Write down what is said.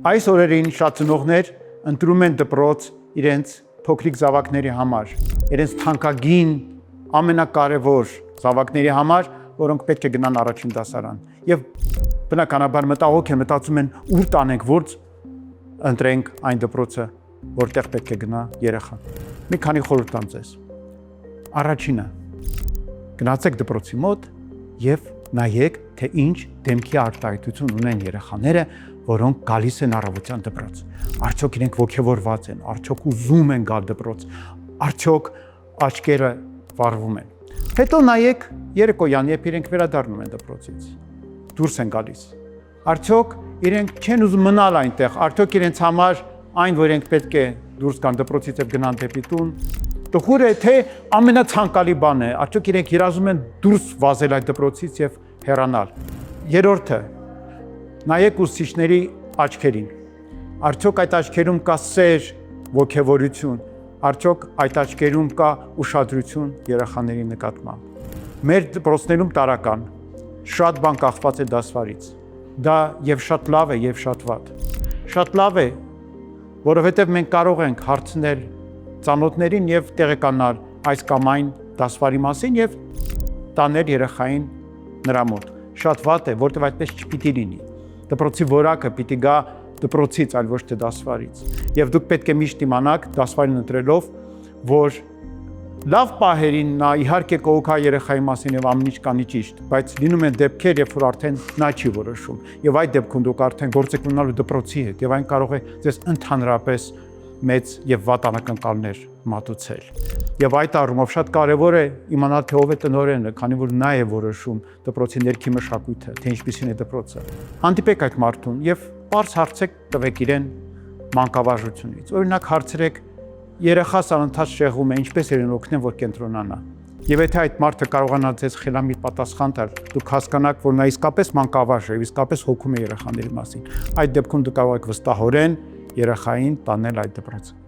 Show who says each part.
Speaker 1: Այս օրերին շատ ծնողներ ընտրում են դպրոց իրենց փոքրիկ զավակների համար, իրենց թանկագին ամենակարևոր զավակների համար, որոնք պետք է գնան առաջին դասարան։ Եվ բնականաբար մտահոգ են, մտածում են ուր տանենք, որ ընտրենք այն դպրոցը, որտեղ պետք է գնա երեխան։ Մի քանի խորհուրդ տամ ձեզ։ Առաջինը, գնացեք դպրոցի մոտ եւ նայեք, թե ինչ դեմքի արտահայտություն ունեն երեխաները, որոնք գալիս են առավոտյան դպրոց։ Արդյոք իրենք ոգևորված են, արդյոք ուզում են գալ դպրոց, արդյոք աչքերը վառվում են։ Հետո նայեք երեկոյան, երբ իրենք վերադառնում են դպրոցից, դուրս են գալիս։ Արդյոք իրենք չեն ուզում մնալ այնտեղ, արդյոք իրենց համար այն, որ իրենք պետք է դուրս գան դպրոցից եւ գնան դեպի տուն, տխուր է, թե ամենացանկալի բան է, արդյոք իրենք երազում են դուրս վազել այդ դպրոցից եւ հեռանալ։ Երրորդը, նայեք ուսուցիչների աչքերին։ Արդյոք այդ աչքերում կա սեր, ոգևորություն, արդյոք այդ աչքերում կա ուշադրություն երեխաների նկատմամբ։ Մեր դպրոցներում տարական շատ բան կախված է դասվարից։ Դա եւ շատ լավ է, եւ շատ վատ։ Շատ լավ է, որովհետեւ մենք կարող ենք հարցնել ծանոթներին եւ տեղեկանալ այս կամ այն դասվարի մասին եւ տանել երեխային նրա մոտ։ Շատ վատ է, որտեղ այդպես չպիտի լինի։ Դպրոցի որակը պիտի գա դպրոցից, այլ ոչ թե դասվարից։ Եվ դուք պետք է միշտ իմանաք դասվարին ընտրելով, որ լավ պահերին նա իհարկե կողոքա երեխայի մասին եւ ամեն ինչ կանի ճիշտ, բայց լինում են դեպքեր, երբ որ արդեն նա չի որոշում։ Եվ այդ դեպքում դուք արդեն գործ եք ունենալու դպրոցի հետ եւ այն կարող է ձեզ ընդհանրապես մեծ եւ վատ անակնկալներ մատուցել։ Եվ այդ առումով շատ կարեւոր է իմանալ, թե ով է տնօրենը, քանի որ նա է որոշում դպրոցի ներքի մշակույթը, թե ինչպիսին է դպրոցը։ Հանդիպեք այդ մարդուն եւ բարձ հարցեք տվեք իրեն մանկավարժությունից։ Օրինակ հարցրեք. երեխաս անընդհատ շեղում է, ինչպես իրեն օգնեմ, որ կենտրոնանա։ Եվ եթե այդ մարդը կարողանա ձեզ խելամիտ պատասխան տալ, դուք հասկանաք, որ նա իսկապես մանկավարժ է, իսկապես հոգում է երեխաների մասին։ Այդ դեպքում դուք կարող եք վստահորեն երեխային տանել այդ դպրոցը։